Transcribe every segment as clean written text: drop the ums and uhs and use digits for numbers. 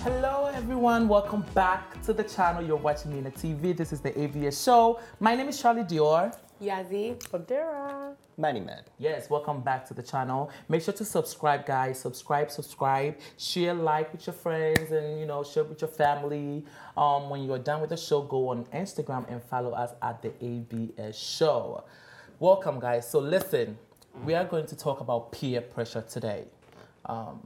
Hello everyone, welcome back to the channel. You're watching Mina TV. This is the AVS show. My name is Charlie Dior. Yazzie. Fodera. Man. Yes, welcome back to the channel. Make sure to subscribe, guys. Subscribe. Share, like with your friends, and share with your family. When you're done with the show, go on Instagram and follow us at the AVS show. Welcome, guys. So listen, we are going to talk about peer pressure today.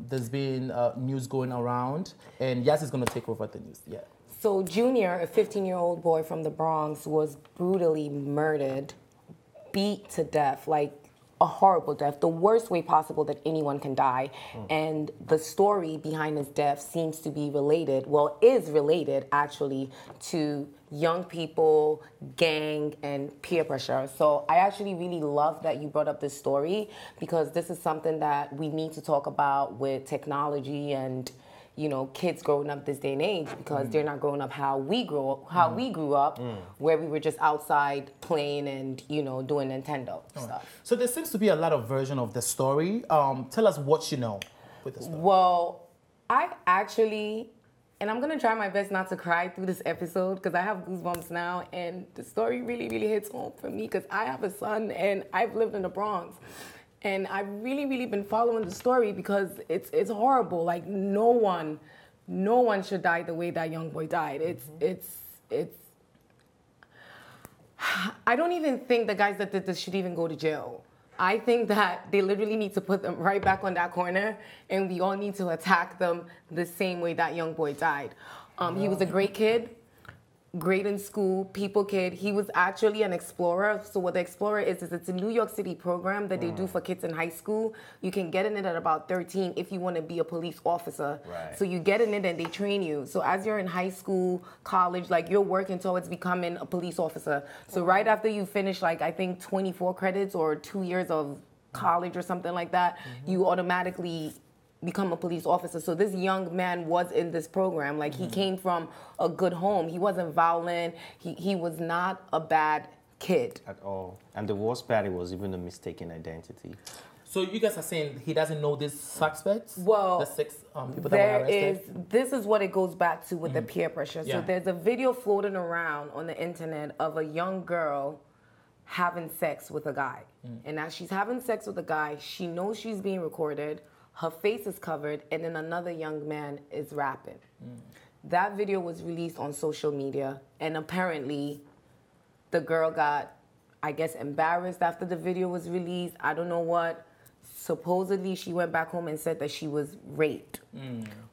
There's been news going around, and Yaz is going to take over the news. Yeah. So Junior, a 15-year-old boy from the Bronx, was brutally murdered, beat to death, like a horrible death, the worst way possible that anyone can die. And the story behind his death seems to be related, is related actually, to young people, gang, and peer pressure. So I actually really love that you brought up this story, because this is something that we need to talk about with technology and kids growing up this day and age, because they're not growing up how we grew up, where we were just outside playing and doing Nintendo stuff. So there seems to be a lot of version of the story. Tell us what you know with the story. Well, I actually, and I'm gonna try my best not to cry through this episode because I have goosebumps now, and the story really, really hits home for me because I have a son and I've lived in the Bronx. And I've really, really been following the story because it's horrible. Like no one should die the way that young boy died. It's. I don't even think the guys that did this should even go to jail. I think that they literally need to put them right back on that corner, and we all need to attack them the same way that young boy died. He was a great kid. Great in school, people kid. He was actually an explorer. So what the explorer is it's a New York City program that they do for kids in high school. You can get in it at about 13 if you want to be a police officer. Right. So you get in it and they train you. So as you're in high school, college, like you're working towards becoming a police officer. So right after you finish, like I think 24 credits or 2 years of college or something like that, you automatically become a police officer. So this young man was in this program. Like he came from a good home. He wasn't violent. He was not a bad kid. At all. And the worst part, it was even a mistaken identity. So you guys are saying he doesn't know these suspects? Well, the 6 people that were arrested? This is what it goes back to with the peer pressure. Yeah. So there's a video floating around on the internet of a young girl having sex with a guy. And as she's having sex with a guy, she knows she's being recorded. Her face is covered, and then another young man is rapping. That video was released on social media, and apparently the girl got, I guess, embarrassed after the video was released. I don't know what. Supposedly, she went back home and said that she was raped.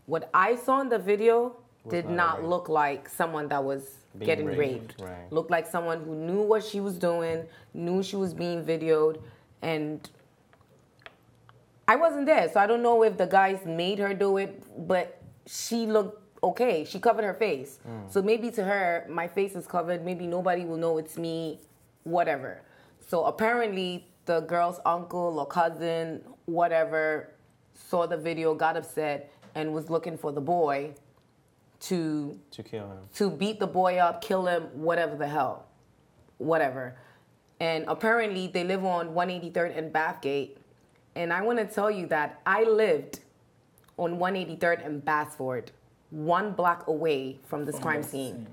What I saw in the video did not look like someone that was getting raped. Right. Looked like someone who knew what she was doing, knew she was being videoed, and I wasn't there, so I don't know if the guys made her do it, but she looked okay. She covered her face. So maybe to her, my face is covered. Maybe nobody will know it's me, whatever. So apparently the girl's uncle or cousin, whatever, saw the video, got upset, and was looking for the boy to kill him. To beat the boy up, kill him, whatever the hell. Whatever. And apparently they live on 183rd and Bathgate. And I want to tell you that I lived on 183rd and Bassford, 1 block away from this crime scene.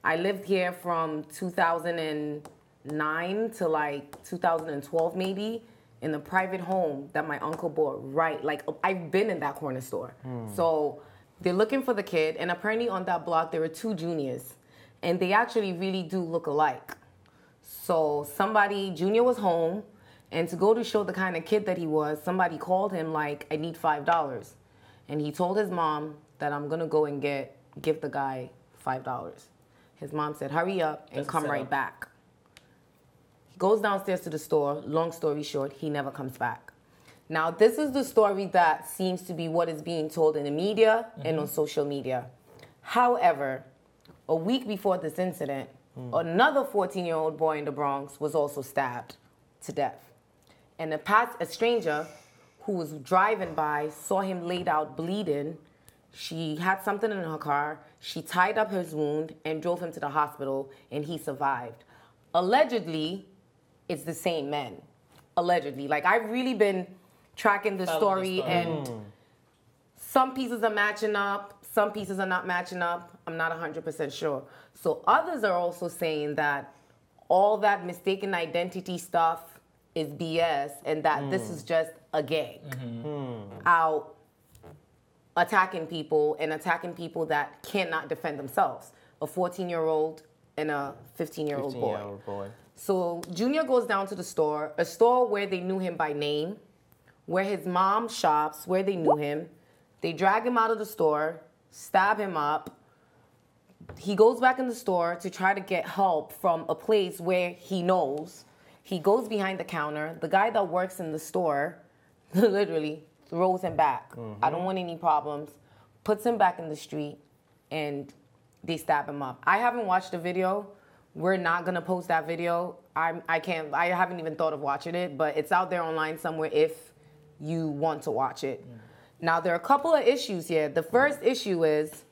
I lived here from 2009 to like 2012 maybe, in a private home that my uncle bought I've been in that corner store. So they're looking for the kid, and apparently on that block there were 2 juniors, and they actually really do look alike. So Junior was home, and to go to show the kind of kid that he was, somebody called him like, I need $5. And he told his mom that I'm going to go and give the guy $5. His mom said, hurry up and come right back. He goes downstairs to the store. Long story short, he never comes back. Now, this is the story that seems to be what is being told in the media and on social media. However, a week before this incident, another 14-year-old boy in the Bronx was also stabbed to death. And a stranger who was driving by saw him laid out bleeding. She had something in her car. She tied up his wound and drove him to the hospital, and he survived. Allegedly, it's the same men. Allegedly. Like, I've really been tracking the story, and Some pieces are matching up, some pieces are not matching up. I'm not 100% sure. So others are also saying that all that mistaken identity stuff is BS and that this is just a gang out attacking people that cannot defend themselves. A 14-year-old and a 15-year-old boy. So Junior goes down to the store, a store where they knew him by name, where his mom shops, where they knew him. They drag him out of the store, stab him up. He goes back in the store to try to get help from a place where he knows. He goes behind the counter. The guy that works in the store literally throws him back. I don't want any problems. Puts him back in the street, and they stab him up. I haven't watched the video. We're not gonna post that video. I haven't even thought of watching it, but it's out there online somewhere if you want to watch it. Now, there are a couple of issues here. The first issue is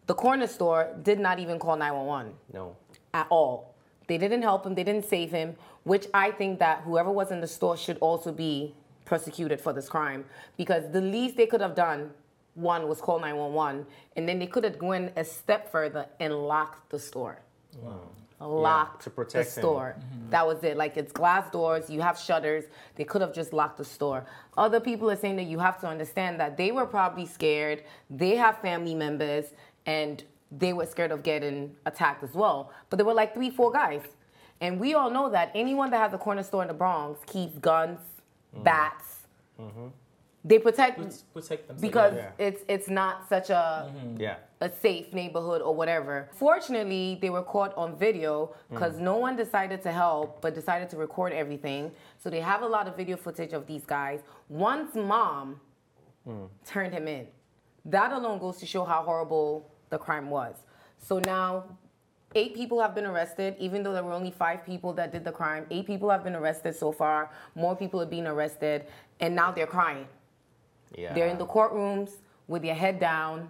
the corner store did not even call 911. No. At all. They didn't help him. They didn't save him, which I think that whoever was in the store should also be prosecuted for this crime, because the least they could have done, one, was call 911, and then they could have gone a step further and locked the store. Locked to protect the store. That was it. Like, it's glass doors, you have shutters. They could have just locked the store. Other people are saying that you have to understand that they were probably scared. They have family members, and they were scared of getting attacked as well. But there were like 3-4 guys. And we all know that anyone that has a corner store in the Bronx keeps guns, bats. They protect themselves. Because it's not such a a safe neighborhood or whatever. Fortunately, they were caught on video because no one decided to help but decided to record everything. So they have a lot of video footage of these guys. One's mom turned him in. That alone goes to show how horrible the crime was. So now 8 people have been arrested, even though there were only 5 people that did the crime. 8 people have been arrested so far. More people are being arrested, and now they're crying. They're in the courtrooms with their head down,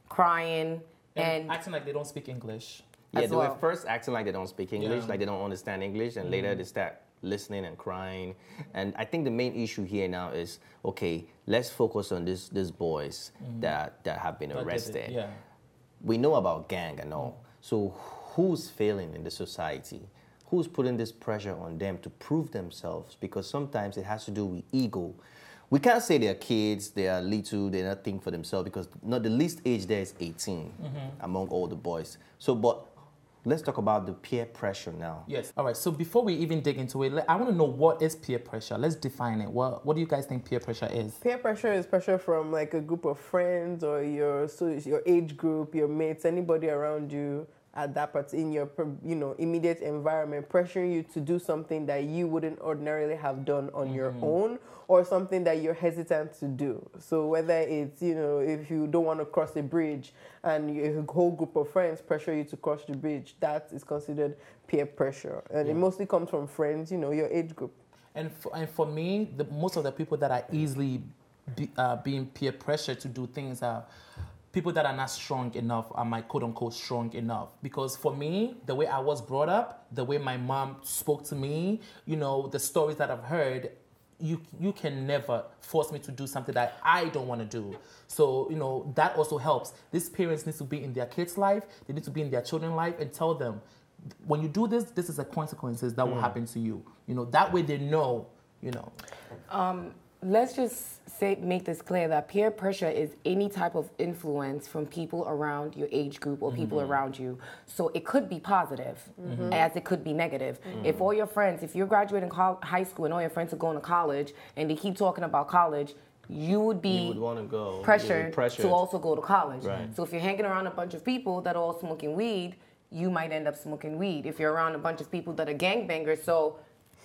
crying, and acting like they don't speak English. Yeah, they were first acting like they don't speak English, like they don't understand English, and later they start listening and crying. And I think the main issue here now is, okay, let's focus on these boys that have been arrested. We know about gang and all. So who's failing in the society? Who's putting this pressure on them to prove themselves? Because sometimes it has to do with ego. We can't say they're kids, they are little, they're not thinking for themselves, because not the least age there is 18 among all the boys. So, but let's talk about the peer pressure now. Yes. All right. So before we even dig into it, I want to know, what is peer pressure? Let's define it. What do you guys think peer pressure is? Peer pressure is pressure from like a group of friends or your age group, your mates, anybody around you at that part in your immediate environment, pressuring you to do something that you wouldn't ordinarily have done on your own, or something that you're hesitant to do. So whether it's, if you don't want to cross a bridge and a whole group of friends pressure you to cross the bridge, that is considered peer pressure. And it mostly comes from friends, your age group. And for me, most of the people that are easily being peer pressured to do things are people that are not strong enough, are my quote-unquote strong enough. Because for me, the way I was brought up, the way my mom spoke to me, the stories that I've heard, you can never force me to do something that I don't want to do. So, that also helps. These parents need to be in their kids' life, they need to be in their children's life, and tell them, when you do this, this is the consequences that will happen to you. That way they know, Let's just make this clear that peer pressure is any type of influence from people around your age group or people around you. So it could be positive as it could be negative. If all your friends, if you're graduating high school and all your friends are going to college and they keep talking about college, you would want to go pressured to also go to college. Right. So if you're hanging around a bunch of people that are all smoking weed, you might end up smoking weed. If you're around a bunch of people that are gangbangers, so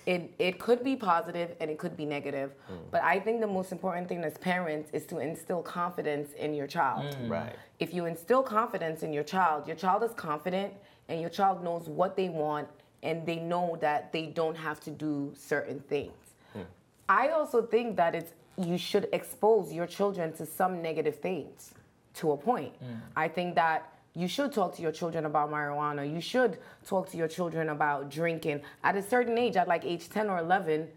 it could be positive and it could be negative. But I think the most important thing as parents is to instill confidence in your child. Right. If you instill confidence in your child is confident and your child knows what they want and they know that they don't have to do certain things. I also think that you should expose your children to some negative things to a point. I think that you should talk to your children about marijuana. You should talk to your children about drinking. At a certain age, at like age 10 or 11,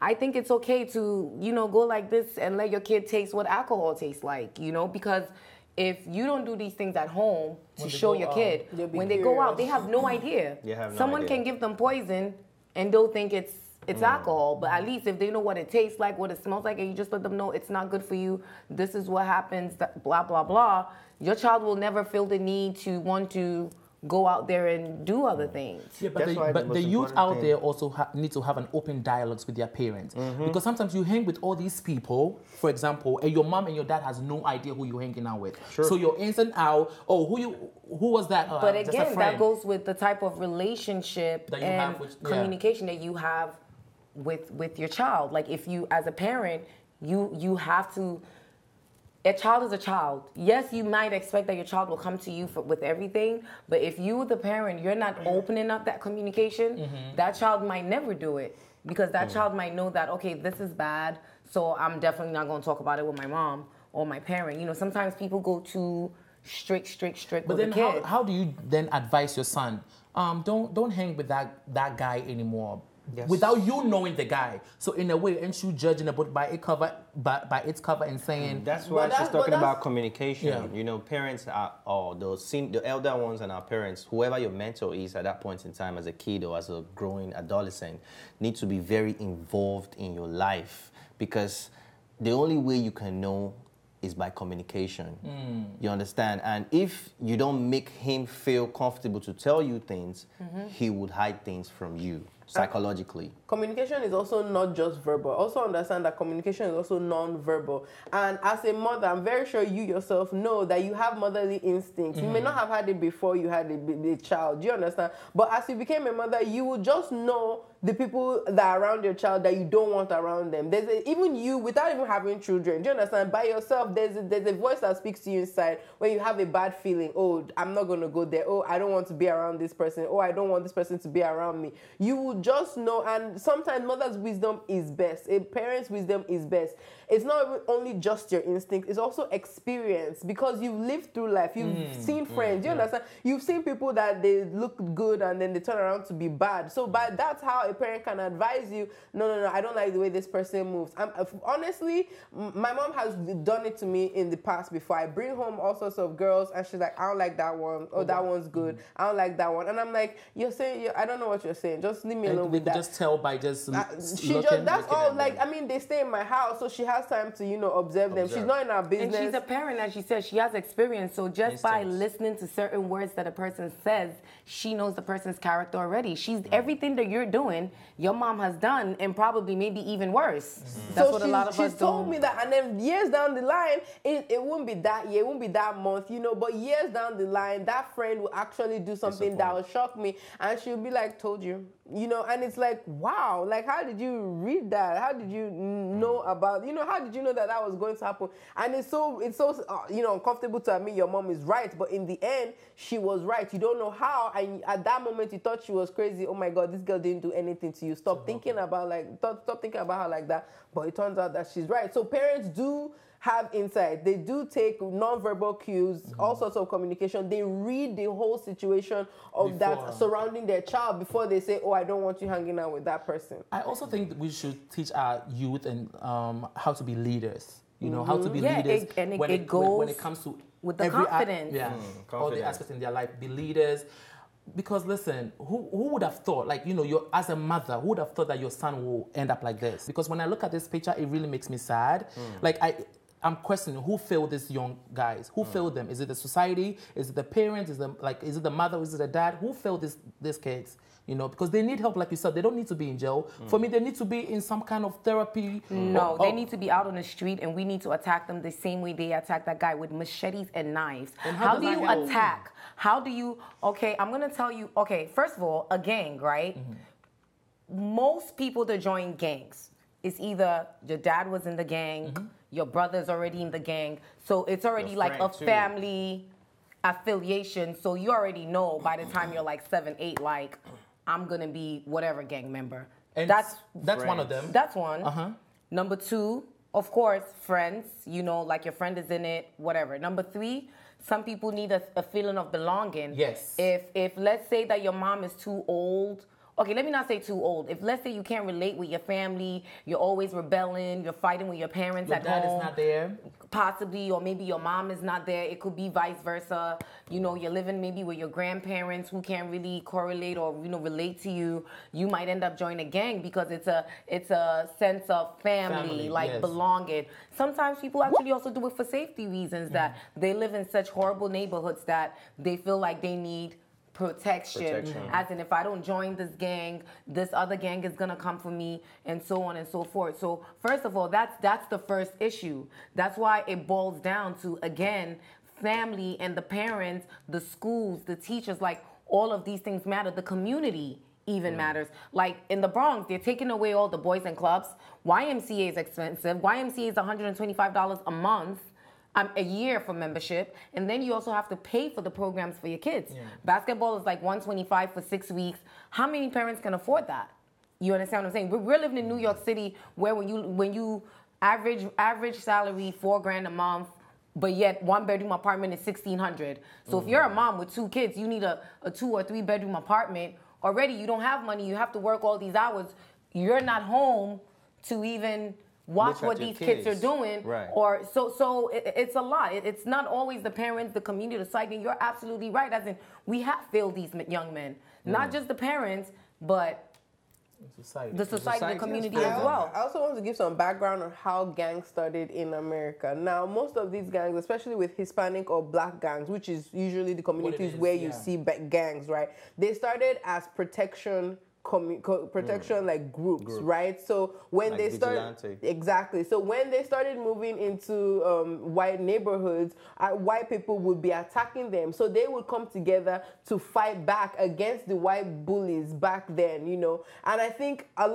I think it's okay to, go like this and let your kid taste what alcohol tastes like, because if you don't do these things at home to show your kid, when they go out, they have no idea. Someone can give them poison and they'll think it's alcohol, but at least if they know what it tastes like, what it smells like, and you just let them know it's not good for you, this is what happens, blah, blah, blah, your child will never feel the need to want to go out there and do other things. Yeah, but the youth out there also need to have an open dialogue with their parents. Because sometimes you hang with all these people, for example, and your mom and your dad has no idea who you're hanging out with. Sure. So you're in and out, who was that? But again, that goes with the type of relationship that you and have with, communication that you have with your child. Like if you, as a parent, you have to. A child is a child. Yes, you might expect that your child will come to you with everything, but if you, the parent, you're not opening up that communication, that child might never do it because that child might know that, okay, this is bad, so I'm definitely not going to talk about it with my mom or my parent. Sometimes people go too strict but with then the kid. How do you then advise your son? Don't hang with that guy anymore. Yes. Without you knowing the guy, so in a way, aren't you judging a book by its cover and saying? That's why she's talking about communication. Yeah. Parents are, or the elder ones and our parents, whoever your mentor is at that point in time, as a kid or as a growing adolescent, need to be very involved in your life because the only way you can know is by communication. You understand? And if you don't make him feel comfortable to tell you things, he would hide things from you. Psychologically. Communication is also not just verbal. Also understand that communication is also non-verbal. And as a mother, I'm very sure you yourself know that you have motherly instincts. You may not have had it before you had a child. Do you understand? But as you became a mother, you will just know the people that are around your child that you don't want around them. Even you, without even having children, do you understand? By yourself, there's a voice that speaks to you inside when you have a bad feeling. Oh, I'm not going to go there. Oh, I don't want to be around this person. Oh, I don't want this person to be around me. You will just know, and sometimes mother's wisdom is best. A parent's wisdom is best. It's not only just your instinct, it's also experience because you've lived through life. You've seen friends, you understand? You've seen people that they look good and then they turn around to be bad. So that's how a parent can advise you, no, I don't like the way this person moves. Honestly, my mom has done it to me in the past before. I bring home all sorts of girls and she's like, I don't like that one. Oh, that one's good. I don't like that one. And I'm like, you're saying, I don't know what you're saying. Just leave me alone with that. Just tell by just that's all. Like, I mean, they stay in my house, so she has time to, observe them. She's not in our business. And she's a parent, as she said, she has experience. So just by listening to certain words that a person says, she knows the person's character already. She's everything that you're doing, your mom has done, and probably maybe even worse. That's what a lot of us do. She's told me that, and then years down the line, it won't be that year, it won't be that month, but years down the line, that friend will actually do something that will shock me, and she'll be like, told you. And it's like, wow, like, how did you read that? How did you know about, how did you know that was going to happen? And it's so uncomfortable to admit your mom is right, but in the end, she was right. You don't know how, and at that moment, you thought she was crazy. Oh my God, this girl didn't do anything to you. Stop thinking about her like that. But it turns out that she's right. So parents do have insight. They do take non-verbal cues, all sorts of communication. They read the whole situation of that surrounding their child before they say, oh, I don't want you hanging out with that person. I also think we should teach our youth and how to be leaders. How to be leaders when it comes to with the confidence. All the aspects in their life. Be leaders. Because listen, who would have thought, like, you're as a mother, who would have thought that your son will end up like this? Because when I look at this picture, it really makes me sad. Like, I'm questioning who failed these young guys. Who failed them? Is it the society? Is it the parents? Is it the mother? Is it the dad? Who failed these kids? Because they need help, like you said. They don't need to be in jail. For me, they need to be in some kind of therapy. No, they need to be out on the street, and we need to attack them the same way they attack that guy with machetes and knives. And how do you attack? How do you? Okay, I'm gonna tell you. Okay, first of all, a gang, right? Most people that join gangs, it's either your dad was in the gang, your brother's already in the gang, so it's already like a family affiliation. So you already know by the time you're like 7, 8, like, I'm gonna be whatever gang member. And that's one of them. That's one. Number 2, of course, friends. Like your friend is in it, whatever. Number 3, some people need a feeling of belonging. Yes. If let's say that your mom is too old okay, let me not say too old. If let's say you can't relate with your family, you're always rebelling, you're fighting with your parents at dad home. is not there. Possibly, or maybe your mom is not there. It could be vice versa. You know, you're living maybe with your grandparents who can't really correlate or relate to you. You might end up joining a gang because it's a sense of family, like yes. belonging. Sometimes people actually also do it for safety reasons, that they live in such horrible neighborhoods that they feel like they need protection. As in, if I don't join this gang, this other gang is gonna come for me, and so on and so forth. So first of all, that's the first issue. That's why it boils down to, again, family and the parents, the schools, the teachers, like all of these things matter. The community even matters. Like in the Bronx, they're taking away all the boys and clubs. YMCA is expensive. YMCA is $125 a month. A year for membership, and then you also have to pay for the programs for your kids. Basketball is like $125 for 6 weeks. How many parents can afford that? You understand what I'm saying? We're living in New York City, where when you average salary $4,000 a month, but yet 1-bedroom apartment is $1,600. So if you're a mom with 2 kids, you need a 2 or 3 bedroom apartment. Already you don't have money. You have to work all these hours. You're not home to even watch what these kids are doing, or so it's a lot. It's not always the parents, the community, the society. You're absolutely right. As in, we have failed these young men, not just the parents, but the society, the community as well. I also want to give some background on how gangs started in America. Now, most of these gangs, especially with Hispanic or black gangs, which is usually the communities where you see gangs, right? They started as protection like groups, right? So when they started, so when they started moving into white neighborhoods, white people would be attacking them, so they would come together to fight back against the white bullies back then, and I think I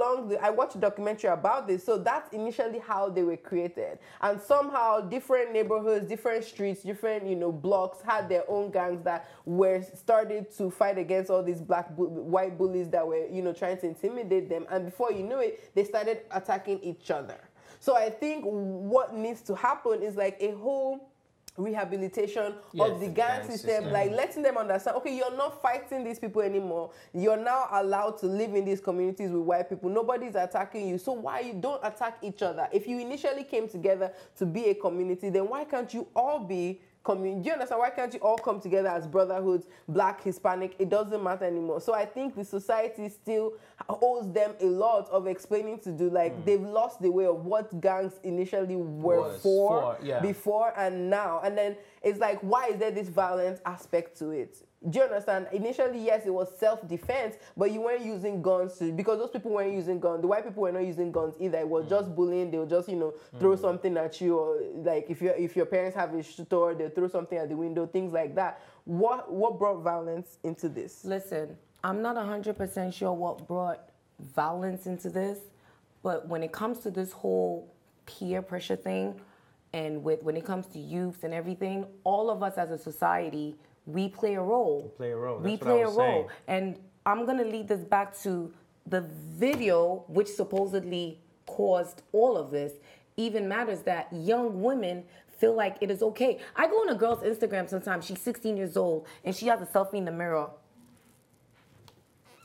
watched a documentary about this, so that's initially how they were created, and somehow different neighborhoods, different streets, different blocks had their own gangs that were started to fight against all these white bullies that were trying to intimidate them, and before you knew it, they started attacking each other. So I think what needs to happen is like a whole rehabilitation of the gang system, like letting them understand, okay, you're not fighting these people anymore. You're now allowed to live in these communities with white people. Nobody's attacking you. So why you don't attack each other? If you initially came together to be a community, then why can't you all be community? Do you understand? Why can't you all come together as brotherhoods, black, Hispanic? It doesn't matter anymore. So I think the society still owes them a lot of explaining to do. Like they've lost the way of what gangs initially were for before and now. And then it's like, why is there this violent aspect to it? Do you understand? Initially, yes, it was self-defense, but you weren't using guns because those people weren't using guns. The white people were not using guns either. It was just bullying. They would just, throw something at you, or like if your parents have a store, they'll throw something at the window, things like that. What brought violence into this? Listen, I'm not 100% sure what brought violence into this, but when it comes to this whole peer pressure thing, and when it comes to youth and everything, all of us as a society, we play a role. We play a role. And I'm going to lead this back to the video, which supposedly caused all of this. Even matters that young women feel like it is okay. I go on a girl's Instagram sometimes. She's 16 years old, and she has a selfie in the mirror.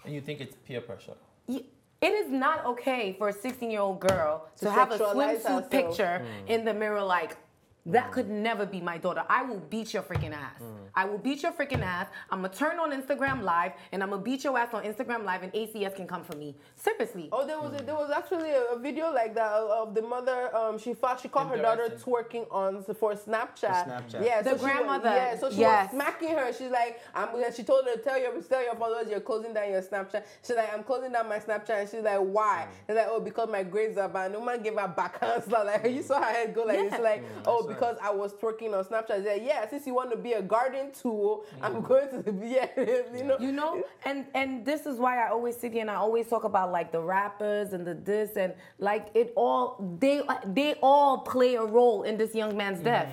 And you think it's peer pressure? It is not okay for a 16-year-old girl to have a swimsuit picture in the mirror like, that could never be my daughter. I will beat your freaking ass. I will beat your freaking ass. I'm going to turn on Instagram Live, and I'm going to beat your ass on Instagram Live, and ACS can come for me. Seriously. Oh, there was actually a video like that of the mother. She caught her daughter twerking for Snapchat. Yeah, the grandmother. So she was smacking her. She's like, she told her, tell your followers you're closing down your Snapchat. She's like, I'm closing down my Snapchat. And she's like, why? She's like, oh, because my grades are bad. No man gave her backhands. Like, you saw her head go like this. Like, oh, because I was twerking on Snapchat. Yeah, since you want to be a garden tool, I'm going to be, and this is why I always sit here and I always talk about like the rappers and the this and like it all, they all play a role in this young man's death.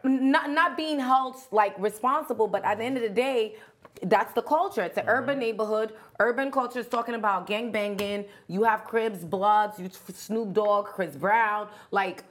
Not being held like responsible, but at the end of the day, that's the culture. It's an urban neighborhood. Urban culture is talking about gang banging. You have Cribs, Bloods, Snoop Dogg, Chris Brown, like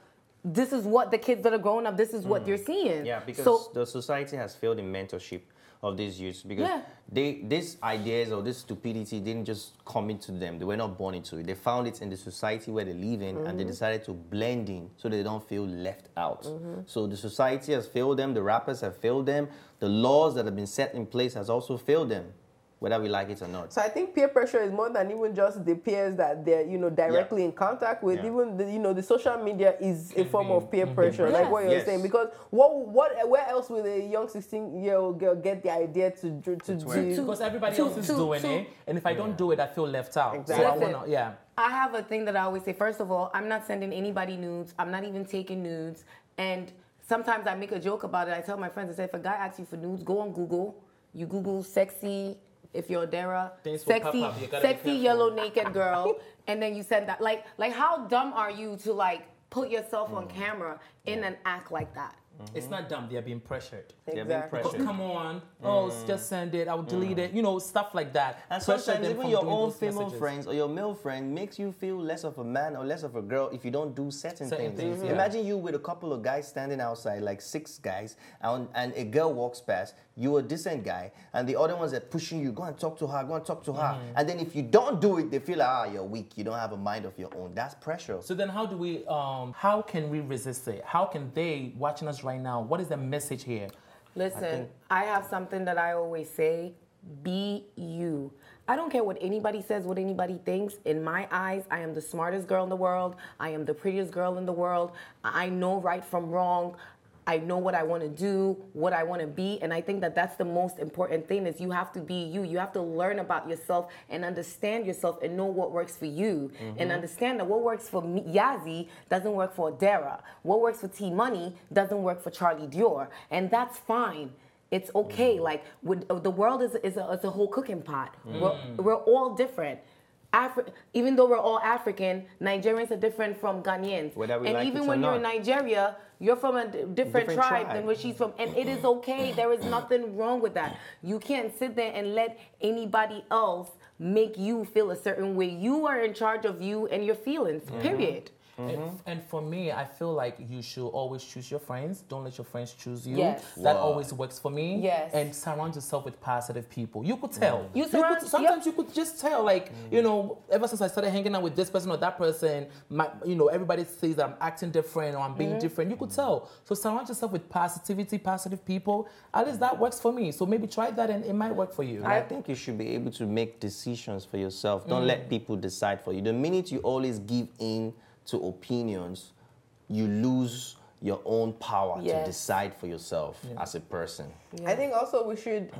this is what the kids that are growing up, this is what they're seeing. Yeah, because the society has failed in mentorship of these youths, because these ideas or this stupidity didn't just come into them. They were not born into it. They found it in the society where they live in, and they decided to blend in so they don't feel left out. So the society has failed them. The rappers have failed them. The laws that have been set in place has also failed them, whether we like it or not. So I think peer pressure is more than even just the peers that they're, directly in contact with. Even the social media is a form of peer pressure, like what you're saying. Because where else will a young 16-year-old girl get the idea to do? Because everybody else is doing it, and if I don't do it, I feel left out. Exactly. So I have a thing that I always say. First of all, I'm not sending anybody nudes. I'm not even taking nudes. And sometimes I make a joke about it. I tell my friends, I say, if a guy asks you for nudes, go on Google. You Google sexy, if you're a Dara, sexy yellow naked girl, and then you send that. Like how dumb are you to put yourself on camera in an act like that? It's not dumb. They're being pressured. Exactly. They're being pressured. Come on. Just send it. I'll delete it. Stuff like that. And sometimes even your own female friends or your male friend makes you feel less of a man or less of a girl if you don't do certain things. Imagine you with a couple of guys standing outside, like 6 guys, and a girl walks past. You're a decent guy, and the other ones are pushing you. Go and talk to her. And then if you don't do it, they feel like, you're weak. You don't have a mind of your own. That's pressure. So then how do we, how can we resist it? How can they, watching us right now, what is the message here? Listen, I have something that I always say, be you. I don't care what anybody says, what anybody thinks. In my eyes, I am the smartest girl in the world. I am the prettiest girl in the world. I know right from wrong. I know what I want to do, what I want to be, and I think that that's the most important thing is you have to be you. You have to learn about yourself and understand yourself and know what works for you and understand that what works for Yazzie doesn't work for Dara. What works for T-Money doesn't work for Charlie Dior, and that's fine. It's okay. The world is a whole cooking pot. We're all different. Even though we're all African, Nigerians are different from Ghanaians. And even when you're in Nigeria, you're from a different tribe than where she's from. And it is okay. There is nothing wrong with that. You can't sit there and let anybody else make you feel a certain way. You are in charge of you and your feelings, period. And for me, I feel like you should always choose your friends. Don't let your friends choose you. Yes. That always works for me. Yes. And surround yourself with positive people. You could tell. Sometimes you could just tell, ever since I started hanging out with this person or that person, everybody says that I'm acting different or I'm being different. You could tell. So surround yourself with positivity, positive people. At least that works for me. So maybe try that and it might work for you. I think you should be able to make decisions for yourself. Don't let people decide for you. The minute you always give in to opinions, you lose your own power to decide for yourself as a person. I think also we should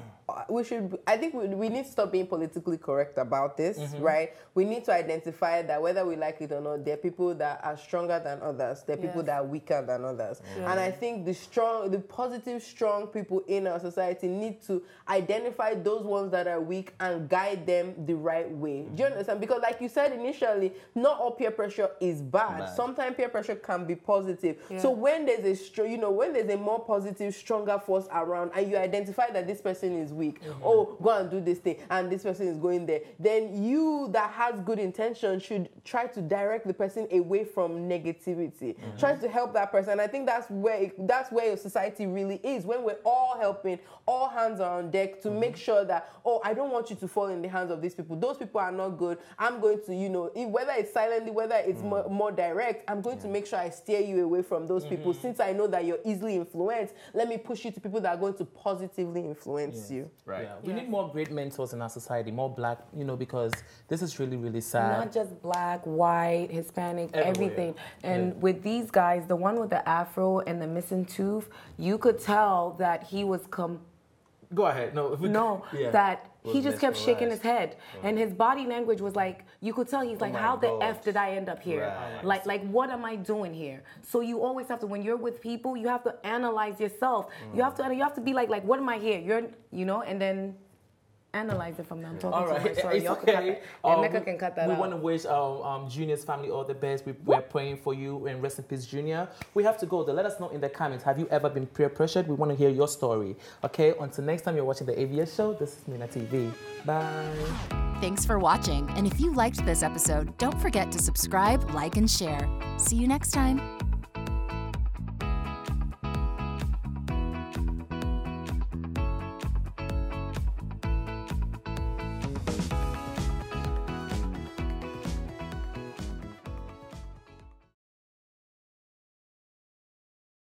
we need to stop being politically correct about this, right? We need to identify that whether we like it or not, there are people that are stronger than others. There are people that are weaker than others. And I think the positive, strong people in our society need to identify those ones that are weak and guide them the right way. Do you understand? Because like you said initially, not all peer pressure is bad. Sometimes peer pressure can be positive. So when there's when there's a more positive, stronger force around, and you identify that this person is weak, go and do this thing, and this person is going there, then you that has good intention should try to direct the person away from negativity. Try to help that person. I think that's where your society really is, when we're all helping, all hands are on deck to make sure that, I don't want you to fall in the hands of these people. Those people are not good. I'm going to, whether it's silently, whether it's more direct, I'm going to make sure I steer you away from those people. Since I know that you're easily influenced, let me push you to people that are going to positively influence you. Right. Yeah. We need more great mentors in our society, more black, because this is really, really sad. Not just black, white, Hispanic, everything. And with these guys, the one with the afro and the missing tooth, you could tell that he was Go ahead. That he just kept shaking his head. And his body language was like, you could tell he's like, how the F did I end up here? Right. Like, what am I doing here? So you always have to, when you're with people, you have to analyze yourself. You have to be like, what am I here? And then analyze it from them. All right, it's okay. Can cut that we out. want to wish Junior's family all the best. We're praying for you, and rest in peace, Junior. We have to go though. Let us know in the comments. Have you ever been peer pressured? We want to hear your story. Okay. Until next time, you're watching the AVS show. This is Mina TV. Bye. Thanks for watching. And if you liked this episode, don't forget to subscribe, like, and share. See you next time.